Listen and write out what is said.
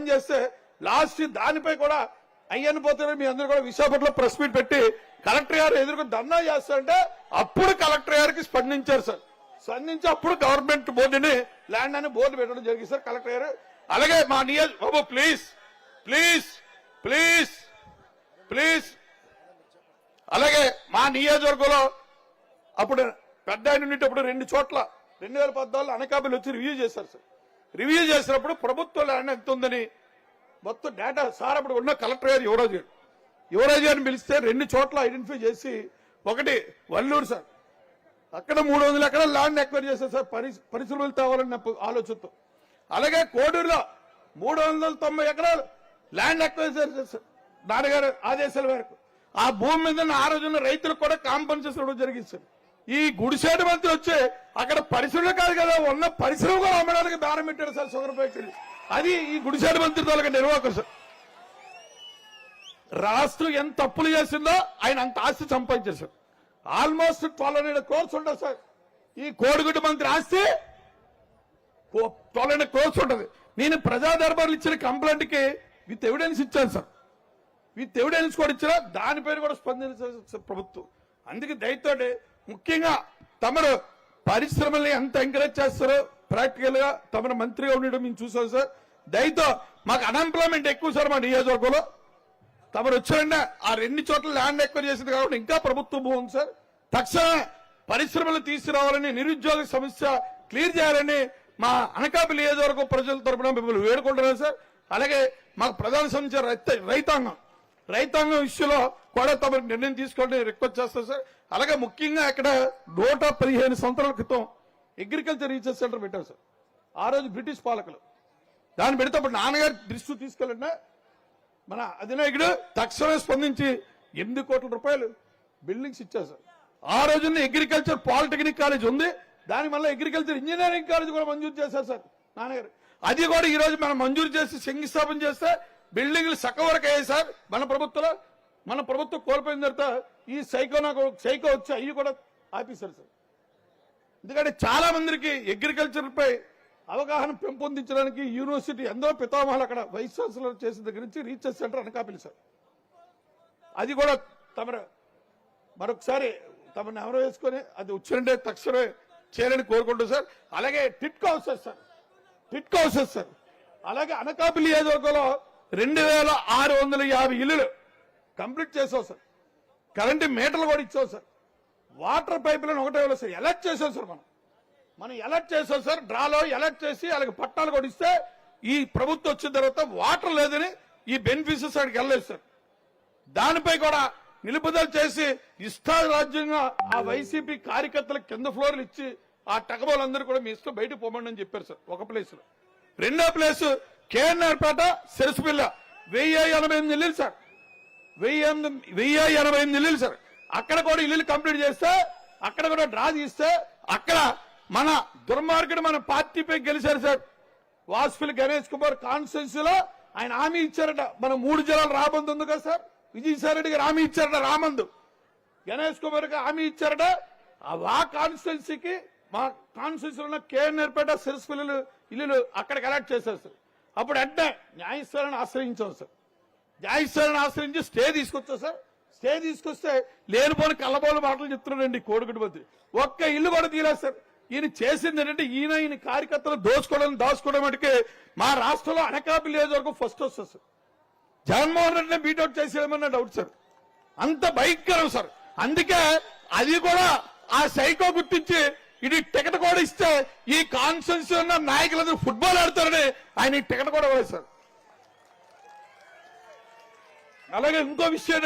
Plan చేస్తే last దానిపై కూడా అయ్యని పోతే మీ అందరూ కూడా విశాఖపట్నంలో ప్రెస్ మీట్ పెట్టి కలెక్టర్ గారు ఎదురుకు ధర్నా చేస్తారంటే అప్పుడు కలెక్టర్ గారికి స్పందించారు సార్. స్పందించి అప్పుడు గవర్నమెంట్ బోర్డుని ల్యాండ్ అని బోర్డు పెట్టడం జరిగింది సార్ కలెక్టర్ గారు. అలాగే మా బాబు ప్లీజ్ ప్లీజ్ ప్లీజ్ ప్లీజ్ అలాగే మా నియోజకవర్గంలో అప్పుడు పెద్ద ఆయన ఉండేటప్పుడు 2 చోట్ల 2014 అనకాపల్లి వచ్చి రివ్యూ చేశారు సార్. రివ్యూ చేసినప్పుడు ప్రభుత్వ ల్యాండ్ ఎంత ఉందని మొత్తం డేటా సార్ అప్పుడు ఉన్న కలెక్టర్ గారు యువరాజు గారిని పిలిస్తే 2 చోట్ల ఐడెంటిఫై చేసి, ఒకటి వల్లూరు సార్, అక్కడ 300 ఎకరాల ల్యాండ్ ఎక్వైర్ చేశారు సార్ పరిశ్రమలు తేవాలన్న ఆలోచనతో. అలాగే కోడూరులో 390 ఎకరాలు ల్యాండ్ ఎక్వైర్ చేశారు సార్ నాన్నగారు ఆదేశాల మేరకు. ఆ భూమి మీద ఆ రోజున రైతులకు కూడా కాంపన్సేషన్ ఇవ్వడం జరిగింది సార్. ఈ గుడిసేటి మంత్రి వచ్చి అక్కడ పరిశ్రమలు కాదు కదా, ఉన్న పరిశ్రమ కూడా అమ్మడానికి బేరం పెట్టాడు సార్ షుగర్ ఫ్యాక్టరీ. అది ఈ గుడిసేటి మంత్రి తాలూకా నిర్వాహకులు సార్. రాష్ట్రం ఎంత అప్పులు చేసిందో ఆయన అంత ఆస్తి సంపాదించారు సార్. ఆల్మోస్ట్ 1200 crores ఉంటుంది సార్. ఈ కోడిగుడ్డు మంత్రి ఆస్తి 1200 crores ఉంటుంది. నేను ప్రజా దర్బార్లు ఇచ్చిన కంప్లైంట్ కి విత్ ఎవిడెన్స్ ఇచ్చాను సార్. విత్ ఎవిడెన్స్ కూడా ఇచ్చినా దానిపైన కూడా స్పందించారు ప్రభుత్వం. అందుకే దయతోటి ముఖ్యంగా తమరు పరిశ్రమల్ని ఎంత ఎంకరేజ్ చేస్తారో ప్రాక్టికల్ గా తమరు మంత్రిగా ఉండడం మేము చూసాం సార్. దయతో మాకు అన్ఎంప్లాయ్మెంట్ ఎక్కువ సార్ మా నియోజకవర్గంలో. తమరు వచ్చారంటే ఆ 2 చోట్ల ల్యాండ్ ఎక్వైర్ చేసింది కాబట్టి ఇంకా ప్రభుత్వం భూమి సార్. తక్షణమే పరిశ్రమలు తీసుకురావాలని, నిరుద్యోగ సమస్య క్లియర్ చేయాలని మా అనకాపల్లి నియోజకవర్గం ప్రజల తరఫున మిమ్మల్ని వేడుకుంటున్నాను సార్. అలాగే మాకు ప్రధాన సమస్య రైతాంగం ఇష్యూలో కూడా తమ నిర్ణయం తీసుకోవాలని రిక్వెస్ట్ చేస్తారు సార్. అలాగే ముఖ్యంగా ఇక్కడ 115 సంవత్సరాల క్రితం అగ్రికల్చర్ రీసెర్చ్ సెంటర్ పెట్టారు సార్. ఆ రోజు బ్రిటిష్ పాలకులు దాన్ని పెడితే అప్పుడు నాన్నగారి దృష్టి తీసుకెళ్ళండి మన అధినాయకుడు తక్షణమే స్పందించి 8 కోట్ల రూపాయలు బిల్డింగ్స్ ఇచ్చారు సార్. ఆ రోజున అగ్రికల్చర్ పాలిటెక్నిక్ కాలేజ్ ఉంది, దాని వల్ల అగ్రికల్చర్ ఇంజనీరింగ్ కాలేజ్ కూడా మంజూరు చేశారు సార్ నాన్నగారు. అది కూడా ఈ రోజు మనం మంజూరు చేసి శంకుస్థాపన చేస్తే బిల్డింగ్లు సగం వరకు అయ్యాయి సార్. మన ప్రభుత్వం కోల్పోయిన తర్వాత ఈ సైకో వచ్చి అవి కూడా ఆపేశారు సార్. ఎందుకంటే చాలా మందికి అగ్రికల్చర్ పై అవగాహన పెంపొందించడానికి యూనివర్సిటీ ఎందరో పితామహులు అక్కడ వైస్ ఛాన్సలర్ చేసిన దగ్గర నుంచి రీసెర్చ్ సెంటర్ అనకాపల్లి సార్. అది కూడా మరొకసారి తమను ఎవరో వేసుకొని అది వచ్చినంటే తక్షణమే చేయాలని కోరుకుంటాం సార్. అలాగే టిట్కో హౌసెస్ సార్. అలాగే అనకాపల్లి నియోజకవర్గంలో 2650 ఇళ్లు కంప్లీట్ చేసాం సార్. కరెంటు మీటర్లు కూడా ఇచ్చాం సార్. వాటర్ పైప్ లైన్ ఒకటే ఇవ్వలేదు సార్. ఎలర్ట్ చేసాం సార్. మనం ఎలర్ట్ చేసాం సార్. డ్రాలో ఎలర్ట్ చేసి అలాగే పట్టాలు కూడా ఇస్తే ఈ ప్రభుత్వం వచ్చిన తర్వాత వాటర్ లేదని ఈ బెనిఫిషరీస్ అక్కడికి వెళ్ళలేదు సార్. దానిపై కూడా నిలుపుదల చేసి ఇష్టారాజ్యంగా ఆ వైసీపీ కార్యకర్తలకు కింద ఫ్లోర్లు ఇచ్చి ఆ టకబోలందరూ కూడా మీ ఇష్టం బయటకు పోమండి అని చెప్పారు సార్ ఒక ప్లేస్ లో. రెండో ప్లేస్ కేఎన్ఆర్పేట సిరసిపిల్ల 1088 ఇల్లులు సార్. 1088 ఇల్లులు సార్. అక్కడ కూడా ఇల్లులు కంప్లీట్ చేస్తే అక్కడ కూడా డ్రా తీస్తే అక్కడ మన దుర్మార్గుడు మన పార్టీపై గెలిచారు సార్. వాసుపల్లి గణేష్ కుమార్ కాన్స్టిట్యున్సీ లో ఆయన హామీ ఇచ్చారట. మన 3 జిల్లాలు రాబందు ఉంది కదా సార్. విజయసాయి రెడ్డి గారు హామీ ఇచ్చారట రామందు. గణేష్ కుమార్ కి హామీ ఇచ్చారట. ఆ కాన్స్టిట్యున్సీకి మా కాన్స్టిట్యున్సీలో ఉన్న కేఎన్ఆర్పేట సిరసిపిల్లలు ఇల్లులు అక్కడికి అలర్ట్ చేశారు సార్. అప్పుడు అంటే న్యాయస్థానాన్ని ఆశ్రయించాం సార్. న్యాయస్థానాన్ని ఆశ్రయించి స్టే తీసుకొచ్చాం సార్. స్టే తీసుకొస్తే లేనిపోని కళ్ళబోలు మాటలు చెప్తున్నాడండి కోడిగుడ్డు మంత్రి. ఒక్క ఇల్లు కూడా తీయలేదు సార్. ఈయన చేసింది ఏంటంటే ఈయన కార్యకర్తలు దాచుకోవడం మటుకే మా రాష్ట్రంలో అనకాపల్లి నియోజకవర్గం ఫస్ట్ వస్తుంది సార్. జగన్మోహన్ రెడ్డిని బీటౌట్ చేసేయమన్న డౌట్ సార్. అంత భయంకరం సార్. అందుకే అది కూడా ఆ సైకో గుర్తించి ఇది టికెట్ కూడా ఇస్తే ఈ కాన్స్టిట్యున్సీ ఉన్న నాయకులందరూ ఫుట్బాల్ ఆడతారని ఆయన టికెట్ కూడా ఇవ్వలేదు సార్. అలాగే ఇంకో విషయం